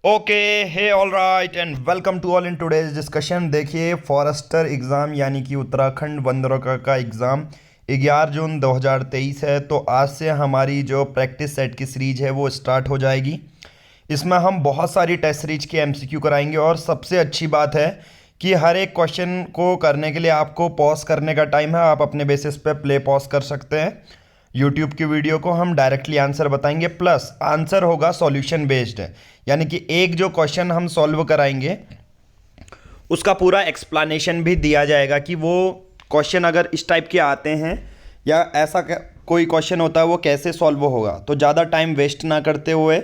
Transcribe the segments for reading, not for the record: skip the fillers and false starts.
Okay hey all right and welcome to all in today's discussion. देखिए, forester exam यानी कि Uttarakhand one दरोगा का एग्ज़ाम 11 जून 2023 है। तो आज से हमारी जो प्रैक्टिस सेट की सीरीज है वो स्टार्ट हो जाएगी। इसमें हम बहुत सारी टेस्ट सीरीज के एमसीक्यू कराएंगे और सबसे अच्छी बात है कि हर एक क्वेश्चन को करने के लिए आपको पॉज करने का टाइम है। आप अपने बेसिस पे प्ले पॉज कर सकते हैं। यूट्यूब की वीडियो को हम डायरेक्टली आंसर बताएंगे, प्लस आंसर होगा सॉल्यूशन बेस्ड, यानी कि एक जो क्वेश्चन हम सॉल्व कराएंगे उसका पूरा एक्सप्लेनेशन भी दिया जाएगा कि वो क्वेश्चन अगर इस टाइप के आते हैं या ऐसा कोई क्वेश्चन होता है वो कैसे सॉल्व होगा। तो ज़्यादा टाइम वेस्ट ना करते हुए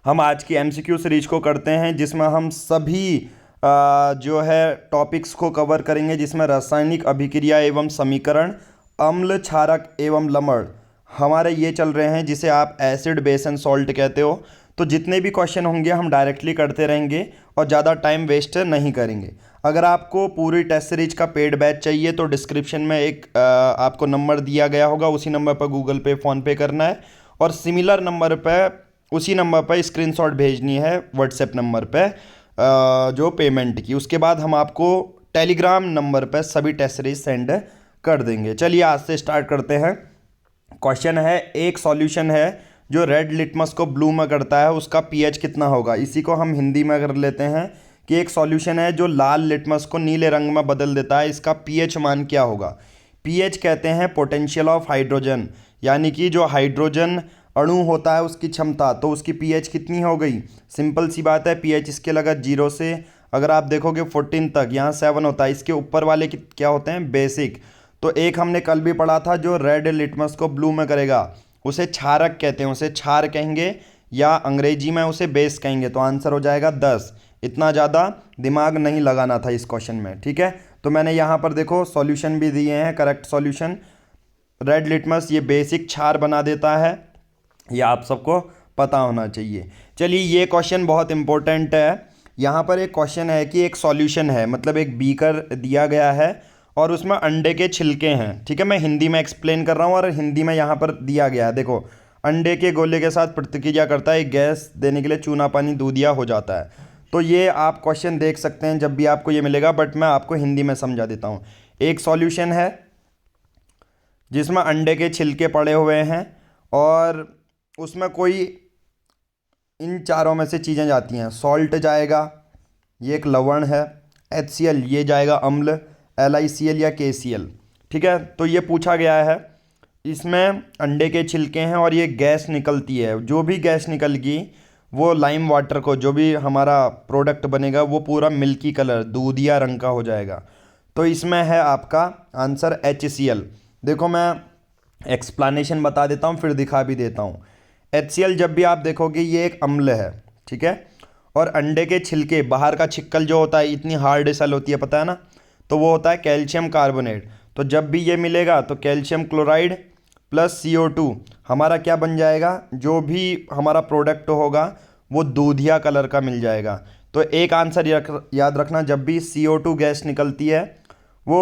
हम आज की एमसीक्यू सीरीज को करते हैं, जिसमें हम सभी जो है टॉपिक्स को कवर करेंगे, जिसमें रासायनिक अभिक्रिया एवं समीकरण, अम्ल, क्षारक एवं लवण हमारे ये चल रहे हैं, जिसे आप एसिड बेस एंड सॉल्ट कहते हो। तो जितने भी क्वेश्चन होंगे हम डायरेक्टली करते रहेंगे और ज़्यादा टाइम वेस्ट नहीं करेंगे। अगर आपको पूरी टेस्ट सीरीज का पेड बैच चाहिए तो डिस्क्रिप्शन में एक आपको नंबर दिया गया होगा, उसी नंबर पर गूगल पे फ़ोनपे करना है और सिमिलर नंबर पर उसी नंबर पर स्क्रीनशॉट भेजनी है व्हाट्सएप नंबर पे जो पेमेंट की। उसके बाद हम आपको टेलीग्राम नंबर पर सभी टेस्ट सीरीज सेंड कर देंगे। चलिए आज से स्टार्ट करते हैं। क्वेश्चन है, एक सॉल्यूशन है जो रेड लिटमस को ब्लू में करता है, उसका पीएच कितना होगा। इसी को हम हिंदी में कर लेते हैं कि एक सॉल्यूशन है जो लाल लिटमस को नीले रंग में बदल देता है, इसका पीएच मान क्या होगा। पीएच कहते हैं पोटेंशियल ऑफ हाइड्रोजन, यानी कि जो हाइड्रोजन अणु होता है उसकी क्षमता। तो उसकी पीएच कितनी हो गई, सिंपल सी बात है, पीएच इसके लगा 0 से अगर आप देखोगे 14 तक, यहाँ 7 होता है, इसके ऊपर वाले क्या होते हैं, बेसिक। तो एक हमने कल भी पढ़ा था, जो रेड लिटमस को ब्लू में करेगा उसे क्षारक कहते हैं, उसे क्षार कहेंगे या अंग्रेजी में उसे बेस कहेंगे। तो आंसर हो जाएगा 10। इतना ज़्यादा दिमाग नहीं लगाना था इस क्वेश्चन में, ठीक है। तो मैंने यहाँ पर देखो सॉल्यूशन भी दिए हैं, करेक्ट सॉल्यूशन। रेड लिटमस ये बेसिक क्षार बना देता है, ये आप सबको पता होना चाहिए। चलिए, ये क्वेश्चन बहुत इंपॉर्टेंट है। यहाँ पर एक क्वेश्चन है कि एक सॉल्यूशन है, मतलब एक बीकर दिया गया है और उसमें अंडे के छिलके हैं, ठीक है। मैं हिंदी में एक्सप्लेन कर रहा हूँ और हिंदी में यहाँ पर दिया गया है। देखो, अंडे के गोले के साथ प्रतिक्रिया करता है, एक गैस देने के लिए चूना पानी दूधिया हो जाता है। तो ये आप क्वेश्चन देख सकते हैं जब भी आपको ये मिलेगा, बट मैं आपको हिंदी में समझा देता हूँ। एक सॉल्यूशन है जिसमें अंडे के छिलके पड़े हुए हैं और उसमें कोई इन चारों में से चीज़ें जाती हैं। सॉल्ट जाएगा, ये एक लवण है, HCl ये जाएगा अम्ल, LiCl या KCl, ठीक है। तो ये पूछा गया है, इसमें अंडे के छिलके हैं और ये गैस निकलती है। जो भी गैस निकलगी वो लाइम वाटर को, जो भी हमारा प्रोडक्ट बनेगा वो पूरा मिल्की कलर दूधिया रंग का हो जाएगा। तो इसमें है आपका आंसर HCl। देखो, मैं एक्सप्लेनेशन बता देता हूँ फिर दिखा भी देता हूँ। HCl जब भी आप देखोगे ये एक अम्ल है, ठीक है। और अंडे के छिलके, बाहर का छिक्कल जो होता है, इतनी हार्ड सेल होती है, पता है ना, तो वो होता है कैल्शियम कार्बोनेट। तो जब भी ये मिलेगा तो कैल्शियम क्लोराइड प्लस CO2 हमारा क्या बन जाएगा, जो भी हमारा प्रोडक्ट होगा वो दूधिया कलर का मिल जाएगा। तो एक आंसर याद रखना, जब भी CO2 गैस निकलती है वो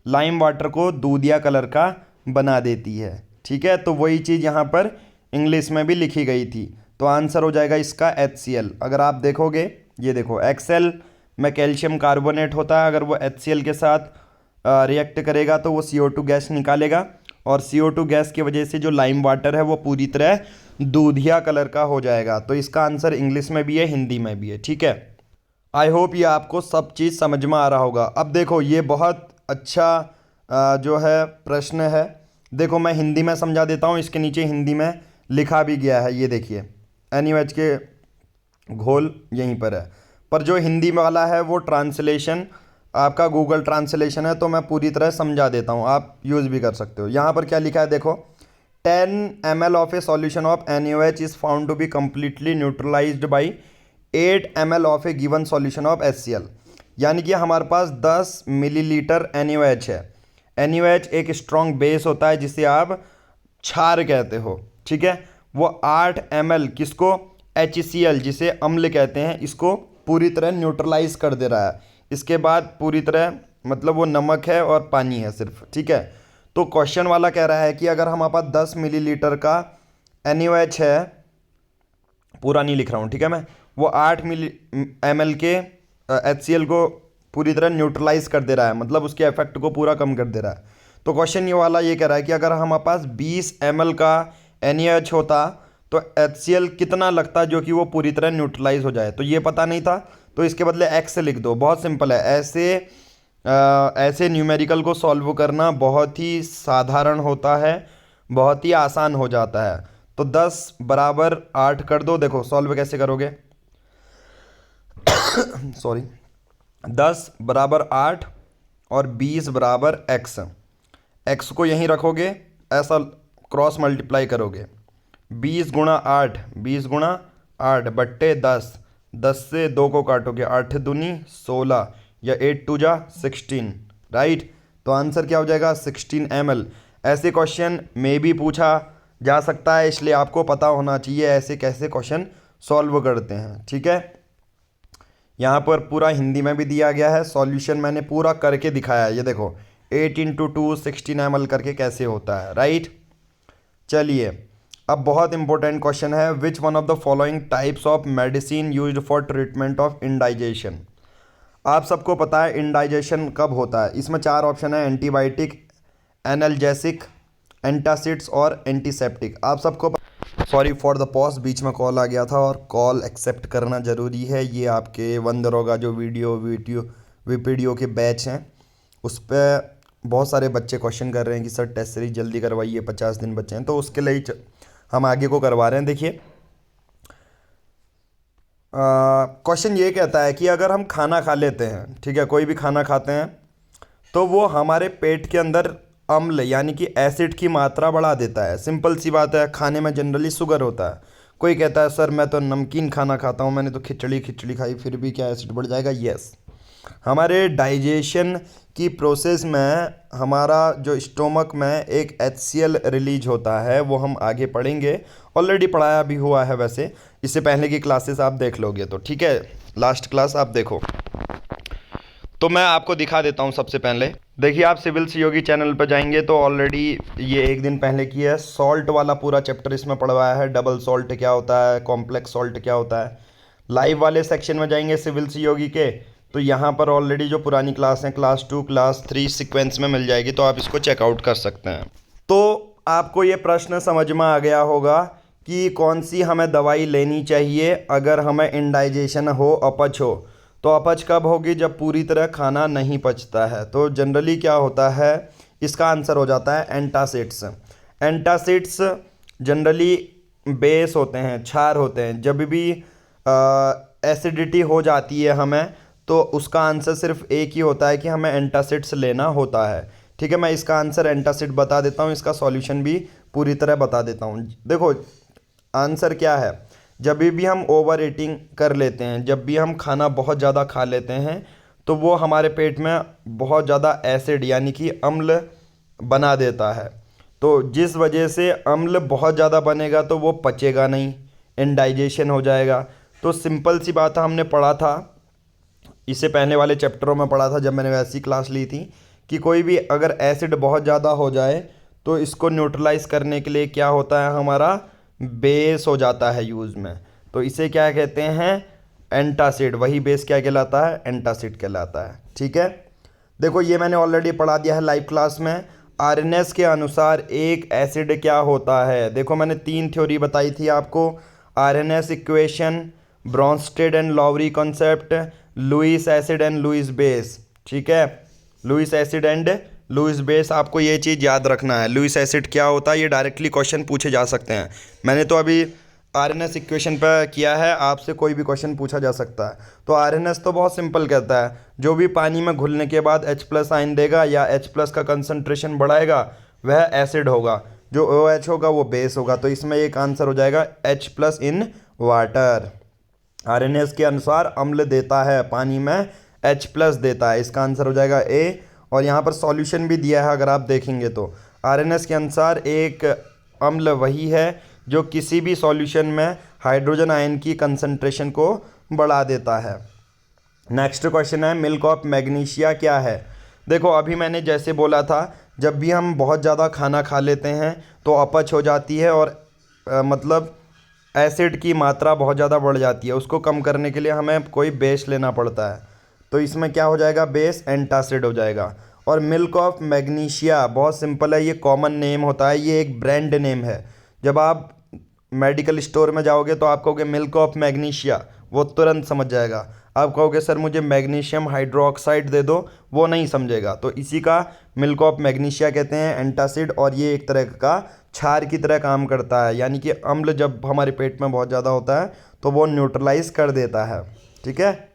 लाइम वाटर को दूधिया कलर का बना देती है, ठीक है। तो वही चीज़ यहाँ पर इंग्लिश में भी लिखी गई थी। तो आंसर हो जाएगा इसका HCl। अगर आप देखोगे, ये देखो एक्सेल में कैल्शियम कार्बोनेट होता है, अगर वो HCl के साथ रिएक्ट करेगा तो वो CO2 गैस निकालेगा और CO2 गैस की वजह से जो लाइम वाटर है वो पूरी तरह दूधिया कलर का हो जाएगा। तो इसका आंसर इंग्लिश में भी है, हिंदी में भी है, ठीक है। आई होप ये आपको सब चीज़ समझ में आ रहा होगा। अब देखो, ये बहुत अच्छा जो है प्रश्न है। देखो, मैं हिंदी में समझा देता हूँ, इसके नीचे हिंदी में लिखा भी गया है, ये देखिए, NaOH के घोल यहीं पर है। पर जो हिंदी वाला है वो ट्रांसलेशन आपका गूगल ट्रांसलेशन है, तो मैं पूरी तरह समझा देता हूँ, आप यूज़ भी कर सकते हो। यहाँ पर क्या लिखा है देखो, 10 ml of a solution of NaOH is found to be completely neutralized by 8 ml of a given solution of HCl। यानी कि हमारे पास 10 मिलीलीटर NaOH है। NaOH एक स्ट्रॉन्ग बेस होता है जिसे आप क्षार कहते हो, ठीक है। वो 8 ml किसको, HCl जिसे अम्ल कहते हैं, इसको पूरी तरह न्यूट्रलाइज कर दे रहा है। इसके बाद पूरी तरह, मतलब वो नमक है और पानी है सिर्फ, ठीक है। तो क्वेश्चन वाला कह रहा है कि अगर हमारे पास 10 मिलीलीटर का NaOH है पूरा नहीं लिख रहा हूँ, ठीक है। मैं वो 8 ml के HCl को पूरी तरह न्यूट्रलाइज कर दे रहा है, मतलब उसके इफेक्ट को पूरा कम कर दे रहा है। तो क्वेश्चन ये वाला ये कह रहा है कि अगर हमारे पास 20 ml का NaH होता तो HCl कितना लगता जो कि वो पूरी तरह न्यूट्रलाइज हो जाए। तो ये पता नहीं था, तो इसके बदले x से लिख दो। बहुत सिंपल है, ऐसे न्यूमेरिकल को सॉल्व करना बहुत ही साधारण होता है, बहुत ही आसान हो जाता है। तो 10 बराबर 8 कर दो। देखो सॉल्व कैसे करोगे, सॉरी, 10 बराबर 8 और 20 बराबर x। x को यहीं रखोगे, ऐसा क्रॉस मल्टीप्लाई करोगे। 20 गुणा 8, 20 गुणा 8 बट्टे 10, 10 से 2 को काटोगे, 8 दूनी 16 या 8 टू जा 16, राइट। तो आंसर क्या हो जाएगा, 16 ml। ऐसे क्वेश्चन में भी पूछा जा सकता है, इसलिए आपको पता होना चाहिए ऐसे कैसे क्वेश्चन सॉल्व करते हैं, ठीक है। यहाँ पर पूरा हिंदी में भी दिया गया है, सॉल्यूशन मैंने पूरा करके दिखाया है। ये देखो 8 इंटू 2 16 ml करके कैसे होता है, राइट। चलिए अब बहुत इंपॉर्टेंट क्वेश्चन है, which one of the following types of medicine used for treatment of indigestion. आप सबको पता है इंडाइजेशन कब होता है। इसमें 4 ऑप्शन है, एंटीबायोटिक, एनाल्जेसिक, एंटासिड्स और एंटीसेप्टिक। आप सबको सॉरी फॉर द पॉज, बीच में कॉल आ गया था और कॉल एक्सेप्ट करना ज़रूरी है। ये आपके वंदरोगा जो वीडियो के बैच हैं उस पर बहुत सारे बच्चे क्वेश्चन कर रहे हैं कि सर टेस्ट सीरीज जल्दी करवाइए, 50 दिन बच्चे हैं, तो उसके लिए हम आगे को करवा रहे हैं। देखिए क्वेश्चन ये कहता है कि अगर हम खाना खा लेते हैं, ठीक है, कोई भी खाना खाते हैं, तो वो हमारे पेट के अंदर अम्ल यानी कि एसिड की मात्रा बढ़ा देता है। सिंपल सी बात है, खाने में जनरली शुगर होता है। कोई कहता है सर मैं तो नमकीन खाना खाता हूँ, मैंने तो खिचड़ी खाई, फिर भी क्या एसिड बढ़ जाएगा। यस, हमारे डाइजेशन की प्रोसेस में हमारा जो स्टोमक में एक HCl रिलीज होता है, वो हम आगे पढ़ेंगे, ऑलरेडी पढ़ाया भी हुआ है वैसे, इससे पहले की क्लासेस आप देख लोगे तो, ठीक है, लास्ट क्लास आप देखो। तो मैं आपको दिखा देता हूँ। सबसे पहले देखिए, आप सिविल सहयोगी चैनल पर जाएंगे तो ऑलरेडी ये एक दिन पहले की है, सॉल्ट वाला पूरा चैप्टर इसमें पढ़वाया है। डबल सॉल्ट क्या होता है, कॉम्प्लेक्स सॉल्ट क्या होता है। लाइव वाले सेक्शन में जाएंगे सिविल सहयोगी के, तो यहाँ पर ऑलरेडी जो पुरानी क्लास हैं, क्लास 2 क्लास 3 सीक्वेंस में मिल जाएगी, तो आप इसको चेकआउट कर सकते हैं। तो आपको ये प्रश्न समझ में आ गया होगा कि कौन सी हमें दवाई लेनी चाहिए अगर हमें इंडाइजेशन हो, अपच हो। तो अपच कब होगी, जब पूरी तरह खाना नहीं पचता है। तो जनरली क्या होता है, इसका आंसर हो जाता है एंटासिड्स। एंटासिड्स जनरली बेस होते हैं, क्षार होते हैं। जब भी एसिडिटी हो जाती है हमें, तो उसका आंसर सिर्फ एक ही होता है कि हमें एंटासिड्स लेना होता है, ठीक है। मैं इसका आंसर एंटासिड बता देता हूँ, इसका सॉल्यूशन भी पूरी तरह बता देता हूँ। देखो आंसर क्या है, जब भी हम ओवर ईटिंग कर लेते हैं, जब भी हम खाना बहुत ज़्यादा खा लेते हैं, तो वो हमारे पेट में बहुत ज़्यादा एसिड यानी कि अम्ल बना देता है। तो जिस वजह से अम्ल बहुत ज़्यादा बनेगा तो वो पचेगा नहीं, इंडाइजेशन हो जाएगा। तो सिंपल सी बात है, हमने पढ़ा था, इससे पहले वाले चैप्टरों में पढ़ा था जब मैंने वैसी क्लास ली थी, कि कोई भी अगर एसिड बहुत ज़्यादा हो जाए तो इसको न्यूट्रलाइज करने के लिए क्या होता है, हमारा बेस हो जाता है यूज़ में। तो इसे क्या कहते हैं, एंटासिड। वही बेस क्या कहलाता है, एंटासिड कहलाता है, ठीक है। देखो ये मैंने ऑलरेडी पढ़ा दिया है लाइव क्लास में। आरएनएस के अनुसार एक एसिड क्या होता है। देखो मैंने 3 थ्योरी बताई थी आपको, Arrhenius equation, Bronsted and Lowry concept, Lewis acid and Lewis base, ठीक है। Lewis acid and Lewis base, आपको ये चीज़ याद रखना है। लुईस एसिड क्या होता है, ये डायरेक्टली क्वेश्चन पूछे जा सकते हैं। मैंने तो अभी आरएनएस इक्वेशन पर किया है, आपसे कोई भी क्वेश्चन पूछा जा सकता है। तो आरएनएस तो बहुत सिंपल कहता है, जो भी पानी में घुलने के बाद H+ आयन देगा या H+ का कंसंट्रेशन बढ़ाएगा वह एसिड होगा, जो OH होगा वो बेस होगा। तो इसमें एक आंसर हो जाएगा H+ इन वाटर। आरएनएस के अनुसार अम्ल देता है, पानी में H+ देता है, इसका आंसर हो जाएगा A। और यहाँ पर सॉल्यूशन भी दिया है, अगर आप देखेंगे तो आरएनएस के अनुसार एक अम्ल वही है जो किसी भी सॉल्यूशन में हाइड्रोजन आयन की कंसंट्रेशन को बढ़ा देता है। नेक्स्ट क्वेश्चन है, मिल्क ऑफ मैग्नीशिया क्या है। देखो अभी मैंने जैसे बोला था, जब भी हम बहुत ज़्यादा खाना खा लेते हैं तो अपच हो जाती है और मतलब एसिड की मात्रा बहुत ज़्यादा बढ़ जाती है, उसको कम करने के लिए हमें कोई बेस लेना पड़ता है। तो इसमें क्या हो जाएगा, बेस एंटासिड हो जाएगा। और मिल्क ऑफ मैग्नीशिया बहुत सिंपल है, ये कॉमन नेम होता है, ये एक ब्रांड नेम है। जब आप मेडिकल स्टोर में जाओगे तो आप कहोगे मिल्क ऑफ मैग्नीशिया, वो तुरंत समझ जाएगा। आप कहोगे सर मुझे मैग्नीशियम हाइड्रोक्साइड दे दो, वो नहीं समझेगा। तो इसी का मिल्क ऑफ मैग्नीशिया कहते हैं, एंटासिड। और ये एक तरह का क्षार की तरह काम करता है, यानी कि अम्ल जब हमारे पेट में बहुत ज़्यादा होता है तो वो न्यूट्रलाइज कर देता है। ठीक है,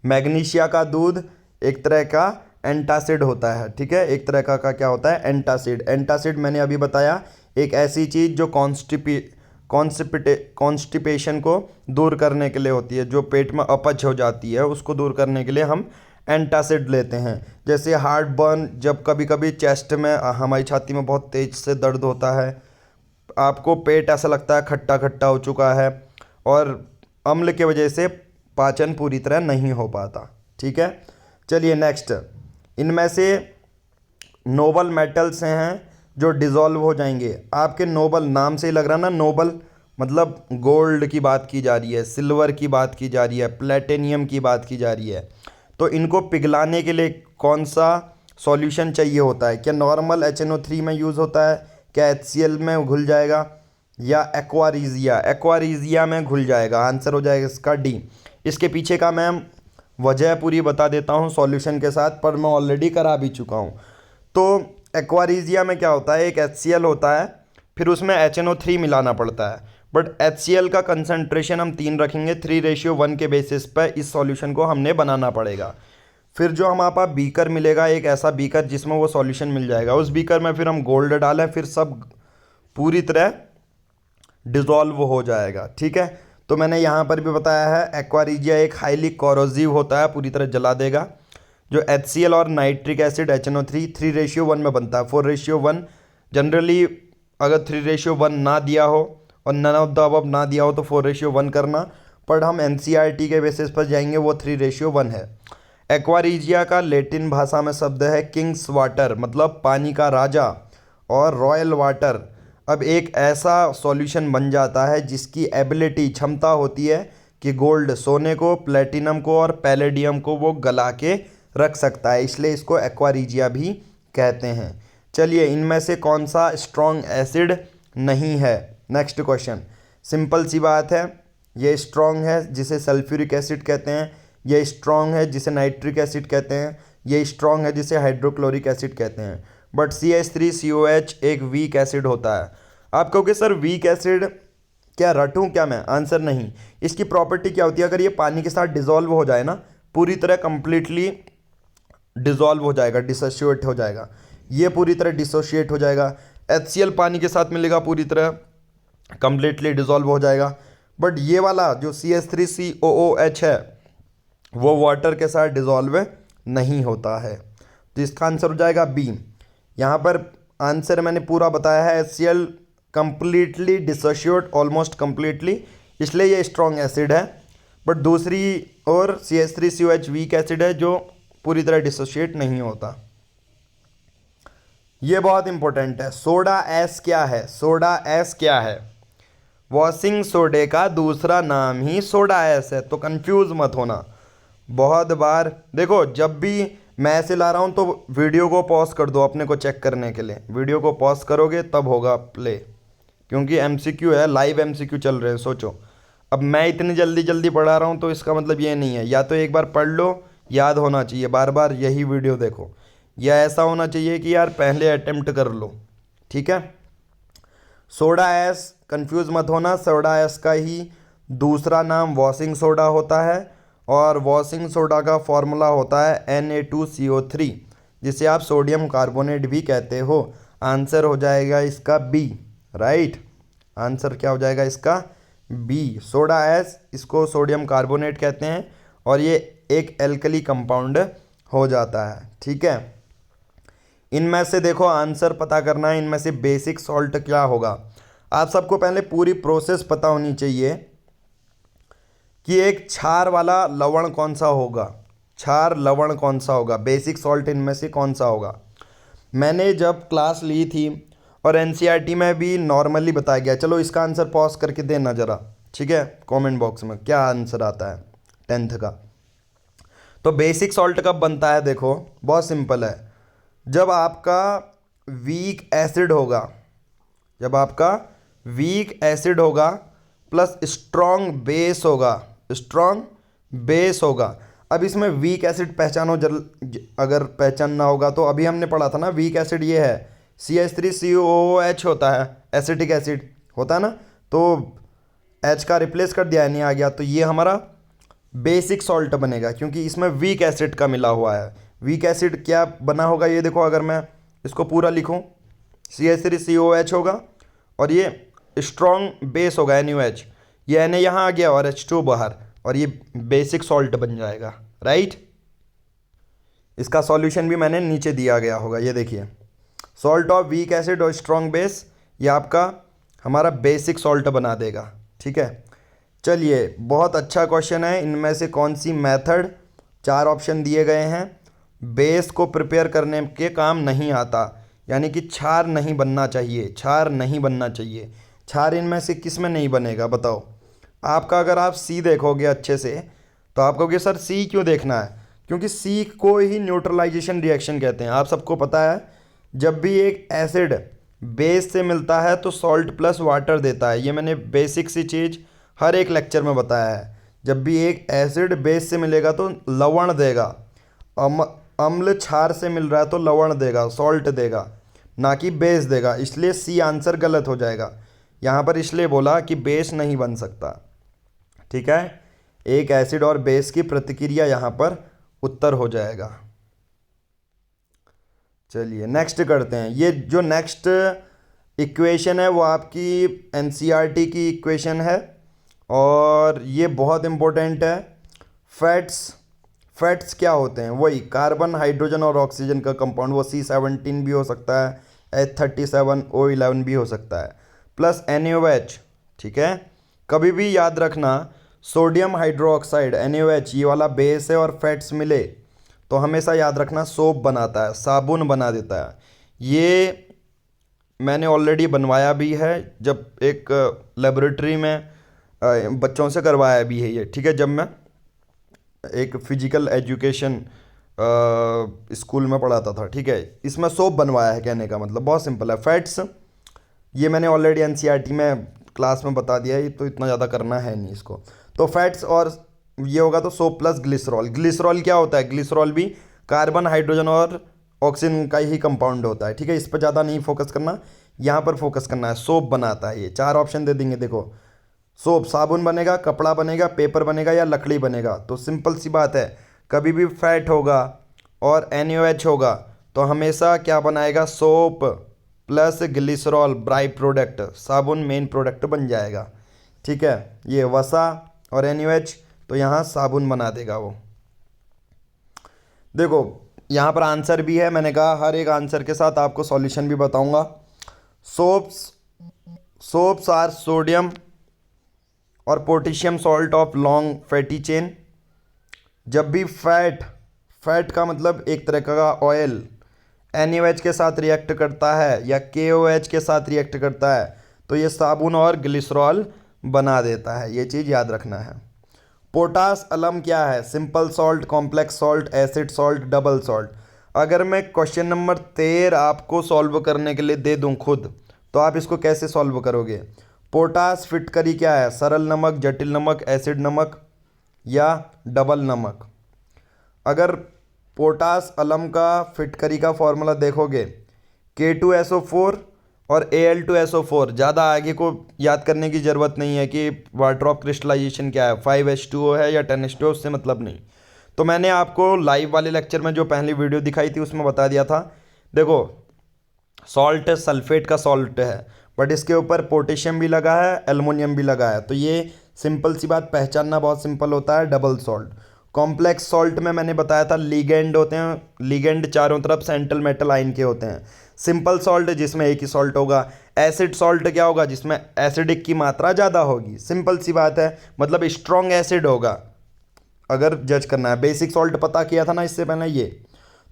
मैग्नीशिया का दूध एक तरह का एंटासिड होता है। ठीक है, एक तरह का क्या होता है, एंटासिड। एंटासिड मैंने अभी बताया एक ऐसी चीज़ जो कॉन्स्टिपेशन को दूर करने के लिए होती है, जो पेट में अपच हो जाती है उसको दूर करने के लिए हम एंटासिड लेते हैं। जैसे हार्ट बर्न, जब कभी कभी चेस्ट में हमारी छाती में बहुत तेज से दर्द होता है, आपको पेट ऐसा लगता है खट्टा खट्टा हो चुका है, और अम्ल की वजह से पाचन पूरी तरह नहीं हो पाता। ठीक है, चलिए नेक्स्ट। इनमें से नोबल मेटल्स हैं जो डिज़ोल्व हो जाएंगे। आपके नोबल नाम से ही लग रहा ना, नोबल मतलब गोल्ड की बात की जा रही है, सिल्वर की बात की जा रही है, प्लेटिनियम की बात की जा रही है। तो इनको पिघलाने के लिए कौन सा सॉल्यूशन चाहिए होता है? क्या नॉर्मल HNO3 में यूज़ होता है? क्या HCl में घुल जाएगा? या एक्वारीजिया में घुल जाएगा? आंसर हो जाएगा इसका डी। इसके पीछे का मैं वजह पूरी बता देता हूँ सॉल्यूशन के साथ, पर मैं ऑलरेडी करा भी चुका हूँ। तो एक्वारीजिया में क्या होता है, एक HCl होता है, फिर उसमें HNO3 मिलाना पड़ता है। बट HCl का कंसंट्रेशन हम 3 रखेंगे, 3:1 के बेसिस पर इस सॉल्यूशन को हमने बनाना पड़ेगा। फिर जो हमारे पास बीकर मिलेगा, एक ऐसा बीकर जिसमें वो सॉल्यूशन मिल जाएगा, उस बीकर में फिर हम गोल्ड डालें, फिर सब पूरी तरह डिज़ोल्व हो जाएगा। ठीक है, तो मैंने यहाँ पर भी बताया है एक्वारीजिया एक हाईली कोरोसिव होता है, पूरी तरह जला देगा। जो HCl और नाइट्रिक एसिड HNO3 3:1 में बनता है, 4:1। जनरली अगर 3:1 ना दिया हो और नन ऑफ द अबव ना दिया हो तो 4:1 करना, पर हम NCERT के बेसिस पर जाएंगे, वो 3:1 है। एक्वारीजिया का लैटिन भाषा में शब्द है किंग्स वाटर, मतलब पानी का राजा, और रॉयल वाटर। अब एक ऐसा सॉल्यूशन बन जाता है जिसकी एबिलिटी, क्षमता होती है कि गोल्ड, सोने को, प्लेटिनम को और पैलेडियम को वो गला के रख सकता है, इसलिए इसको एक्वारीजिया भी कहते हैं। चलिए, इनमें से कौन सा स्ट्रॉन्ग एसिड नहीं है? नेक्स्ट क्वेश्चन, सिंपल सी बात है, ये स्ट्रॉन्ग है जिसे सल्फ्यूरिक एसिड कहते हैं, ये स्ट्रॉन्ग है जिसे नाइट्रिक एसिड कहते हैं, ये स्ट्रॉन्ग है जिसे हाइड्रोक्लोरिक एसिड कहते हैं। बट CH3COH एक वीक एसिड होता है। आप कहोगे सर वीक एसिड क्या रटूं क्या मैं? आंसर नहीं। इसकी प्रॉपर्टी क्या होती है, अगर ये पानी के साथ डिज़ोल्व हो जाए ना, पूरी तरह कंप्लीटली डिज़ोल्व हो जाएगा, डिसोशिएट हो जाएगा, ये पूरी तरह डिसोशिएट हो जाएगा। HCl पानी के साथ मिलेगा, पूरी तरह कंप्लीटली डिज़ोल्व हो जाएगा। बट ये वाला जो CH3COOH है वो वाटर के साथ डिज़ोल्व नहीं होता है, तो इसका आंसर हो जाएगा बी। यहाँ पर आंसर मैंने पूरा बताया है, HCl completely dissociate, almost completely, इसलिए ये स्ट्रॉन्ग एसिड है। बट दूसरी और CH3COH वीक एसिड है जो पूरी तरह डिसोशिएट नहीं होता। ये बहुत इंपॉर्टेंट है। सोडा ऐश क्या है? सोडा ऐश क्या है? वॉशिंग सोडे का दूसरा नाम ही सोडा ऐश है, तो कंफ्यूज मत होना। बहुत बार देखो, जब भी मैं ऐसे ला रहा हूँ तो वीडियो को पॉज कर दो अपने को चेक करने के लिए, वीडियो को पॉज करोगे तब होगा प्ले, क्योंकि MCQ है, लाइव MCQ चल रहे हैं। सोचो, अब मैं इतनी जल्दी जल्दी पढ़ा रहा हूँ तो इसका मतलब ये नहीं है, या तो एक बार पढ़ लो, याद होना चाहिए, बार बार यही वीडियो देखो, या ऐसा होना चाहिए कि यार पहले अटेम्प्ट कर लो। ठीक है, सोडा ऐश कंफ्यूज मत होना, सोडा ऐश का ही दूसरा नाम वॉशिंग सोडा होता है, और वॉशिंग सोडा का फॉर्मूला होता है Na2CO3, जिसे आप सोडियम कार्बोनेट भी कहते हो। आंसर हो जाएगा इसका बी, राइट। आंसर क्या हो जाएगा इसका? बी, सोडा ऐश, इसको सोडियम कार्बोनेट कहते हैं, और ये एक एल्कली कंपाउंड हो जाता है। ठीक है, इनमें से देखो आंसर पता करना है, इनमें से बेसिक सॉल्ट क्या होगा। आप सबको पहले पूरी प्रोसेस पता होनी चाहिए कि एक क्षार वाला लवण कौन सा होगा, क्षार लवण कौन सा होगा, बेसिक सॉल्ट इनमें से कौन सा होगा। मैंने जब क्लास ली थी और एनसीईआरटी में भी नॉर्मली बताया गया। चलो इसका आंसर पॉज करके देना ज़रा, ठीक है, कमेंट बॉक्स में क्या आंसर आता है 10th का। तो बेसिक सॉल्ट कब बनता है, देखो बहुत सिंपल है, जब आपका वीक एसिड होगा, जब आपका वीक एसिड होगा प्लस स्ट्रॉन्ग बेस होगा, स्ट्रॉन्ग बेस होगा। अब इसमें वीक एसिड पहचानो, अगर पहचानना होगा तो अभी हमने पढ़ा था ना, वीक एसिड ये है CH3COOH होता है, एसिटिक एसिड होता है ना, तो H का रिप्लेस कर दिया, नहीं आ गया, तो ये हमारा बेसिक सॉल्ट बनेगा क्योंकि इसमें वीक एसिड का मिला हुआ है। वीक एसिड क्या बना होगा, ये देखो, अगर मैं इसको पूरा लिखूं, CH3COH होगा और ये स्ट्रॉन्ग बेस होगा NaOH, ये Na यहाँ आ गया और H2 बाहर, और ये बेसिक सॉल्ट बन जाएगा, राइट। इसका सॉल्यूशन भी मैंने नीचे दिया गया होगा, ये देखिए, सॉल्ट ऑफ वीक एसिड और स्ट्रॉन्ग बेस, ये आपका हमारा बेसिक सॉल्ट बना देगा, ठीक है। चलिए, बहुत अच्छा क्वेश्चन है। इनमें से कौन सी मेथड, 4 ऑप्शन दिए गए हैं, बेस को प्रिपेयर करने के काम नहीं आता, यानी कि क्षार नहीं बनना चाहिए, क्षार नहीं बनना चाहिए। क्षार इनमें से किस में नहीं बनेगा बताओ। आपका अगर आप सी देखोगे अच्छे से तो आप कहोगे सर सी क्यों देखना है, क्योंकि सी को ही न्यूट्रलाइजेशन रिएक्शन कहते हैं। आप सबको पता है, जब भी एक एसिड बेस से मिलता है तो सॉल्ट प्लस वाटर देता है, ये मैंने बेसिक सी चीज़ हर एक लेक्चर में बताया है। जब भी एक एसिड बेस से मिलेगा तो लवण देगा, अम्ल क्षार से मिल रहा है तो लवण देगा, सॉल्ट देगा, ना कि बेस देगा। इसलिए सी आंसर गलत हो जाएगा यहाँ पर, इसलिए बोला कि बेस नहीं बन सकता, ठीक है। एक एसिड और बेस की प्रतिक्रिया यहाँ पर उत्तर हो जाएगा। चलिए नेक्स्ट करते हैं। ये जो नेक्स्ट इक्वेशन है वो आपकी एनसीईआरटी की इक्वेशन है और ये बहुत इम्पोर्टेंट है। फैट्स क्या होते हैं, वही कार्बन, हाइड्रोजन और ऑक्सीजन का कंपाउंड, वो C17 भी हो सकता है, H37O11 भी हो सकता है, प्लस NaOH, ठीक है। कभी भी याद रखना, सोडियम हाइड्रोक्साइड NaOH ये वाला बेस है और फैट्स मिले तो हमेशा याद रखना सोप बनाता है, साबुन बना देता है। ये मैंने ऑलरेडी बनवाया भी है, जब एक लेबोरेटरी में बच्चों से करवाया भी है ये, ठीक है। जब मैं एक फिजिकल एजुकेशन स्कूल में पढ़ाता था, ठीक है। इसमें सोप बनवाया है, कहने का मतलब बहुत सिंपल है। फैट्स ये मैंने ऑलरेडी एनसीईआरटी में क्लास में बता दिया है, तो इतना ज़्यादा करना है नहीं इसको। तो फैट्स और ये होगा तो सोप प्लस ग्लिसरॉल। ग्लिसरॉल क्या होता है, ग्लिसरॉल भी कार्बन, हाइड्रोजन और ऑक्सीजन का ही कंपाउंड होता है, ठीक है। इस पर ज़्यादा नहीं फोकस करना, यहाँ पर फोकस करना है। सोप बनाता है ये, 4 ऑप्शन दे देंगे, देखो, सोप साबुन बनेगा, कपड़ा बनेगा, पेपर बनेगा या लकड़ी बनेगा। तो सिंपल सी बात है, कभी भी फैट होगा और NaOH होगा तो हमेशा क्या बनाएगा, soap plus glycerol by product, साबुन मेन प्रोडक्ट बन जाएगा, ठीक है। ये वसा और NaOH तो यहाँ साबुन बना देगा वो। देखो यहाँ पर आंसर भी है, मैंने कहा हर एक आंसर के साथ आपको सॉल्यूशन भी बताऊंगा। सोप्स आर सोडियम और potassium salt of long fatty chain. जब भी फैट का मतलब एक तरह का ऑयल NaOH के साथ रिएक्ट करता है या KOH के साथ रिएक्ट करता है तो ये साबुन और ग्लिसरॉल बना देता है, ये चीज़ याद रखना है। पोटास अलम क्या है, simple salt, complex salt, acid salt, double salt. अगर मैं क्वेश्चन नंबर 13 आपको सॉल्व करने के लिए दे दूं खुद, तो आप इसको कैसे सॉल्व करोगे। पोटास फिटकरी क्या है, सरल नमक, जटिल नमक, एसिड नमक या डबल नमक। अगर पोटास अलम का फिटकरी का फॉर्मूला देखोगे, K2SO4 और Al2SO4, ज़्यादा आगे को याद करने की ज़रूरत नहीं है कि वाटर ऑफ क्रिस्टलाइजेशन क्या है, 5H2O है या 10H2O, उससे मतलब नहीं। तो मैंने आपको लाइव वाले लेक्चर में जो पहली वीडियो दिखाई थी उसमें बता दिया था। देखो सॉल्ट सल्फेट का सॉल्ट है, बट इसके ऊपर पोटेशियम भी लगा है, एल्युमिनियम भी लगा है, तो ये सिंपल सी बात, पहचानना बहुत सिंपल होता है, डबल सॉल्ट। कॉम्प्लेक्स सॉल्ट में मैंने बताया था लीगेंड होते हैं, लीगेंड चारों तरफ सेंट्रल मेटल आयन के होते हैं। सिंपल सॉल्ट जिसमें एक ही सॉल्ट होगा। एसिड सॉल्ट क्या होगा, जिसमें एसिडिक की मात्रा ज़्यादा होगी, सिंपल सी बात है, मतलब स्ट्रॉन्ग एसिड होगा अगर जज करना है। बेसिक सॉल्ट पता किया था ना इससे पहले ये।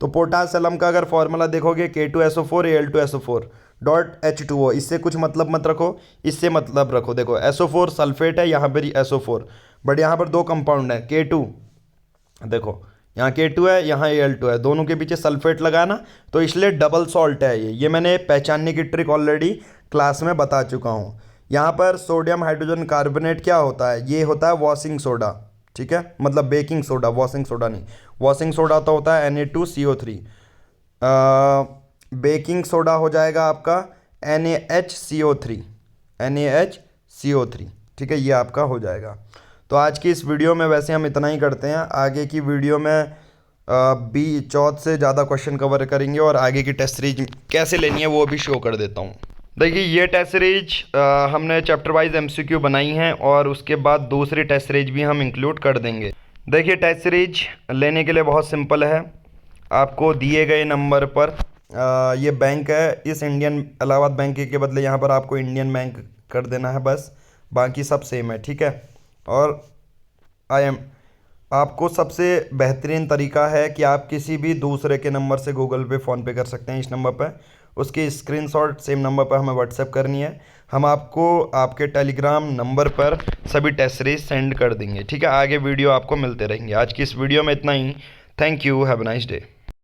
तो पोटास अलम का अगर फॉर्मूला देखोगे K2SO4 Al2SO4, H2O, इससे कुछ मतलब मत रखो, इससे मतलब रखो। देखो SO4 सल्फेट है, यहाँ पर ही SO4, बट यहाँ पर दो कंपाउंड है K2। देखो यहाँ K2 है, यहाँ Al2 है, दोनों के पीछे सल्फेट लगा ना, तो इसलिए डबल सॉल्ट है ये मैंने पहचानने की ट्रिक ऑलरेडी क्लास में बता चुका हूँ। यहाँ पर सोडियम हाइड्रोजन कार्बोनेट क्या होता है, ये होता है वॉशिंग सोडा, ठीक है, मतलब बेकिंग सोडा, वॉशिंग सोडा नहीं। वॉशिंग सोडा तो होता है Na2CO3, बेकिंग सोडा हो जाएगा आपका NaHCO3, NaHCO3, ठीक है, ये आपका हो जाएगा। तो आज की इस वीडियो में वैसे हम इतना ही करते हैं, आगे की वीडियो में 14 से ज़्यादा क्वेश्चन कवर करेंगे और आगे की टेस्ट सीरीज कैसे लेनी है वो भी शो कर देता हूँ। देखिए ये टेस्ट सीरीज हमने चैप्टर वाइज MCQ बनाई हैं और उसके बाद दूसरी टेस्ट सीरीज भी हम इंक्लूड कर देंगे। देखिए टेस्ट सीरीज लेने के लिए बहुत सिंपल है, आपको दिए गए नंबर पर ये बैंक है, इस इंडियन इलाहाबाद बैंक के बदले यहाँ पर आपको इंडियन बैंक कर देना है बस, बाकी सब सेम है, ठीक है। और आपको सबसे बेहतरीन तरीका है कि आप किसी भी दूसरे के नंबर से गूगल पे फ़ोन पे कर सकते हैं इस नंबर पर, उसकी स्क्रीनशॉट सेम नंबर पर हमें व्हाट्सएप करनी है, हम आपको आपके टेलीग्राम नंबर पर सभी टेस्ट सीरीज सेंड कर देंगे, ठीक है। आगे वीडियो आपको मिलते रहेंगे। आज की इस वीडियो में इतना ही। Thank you, have a nice day.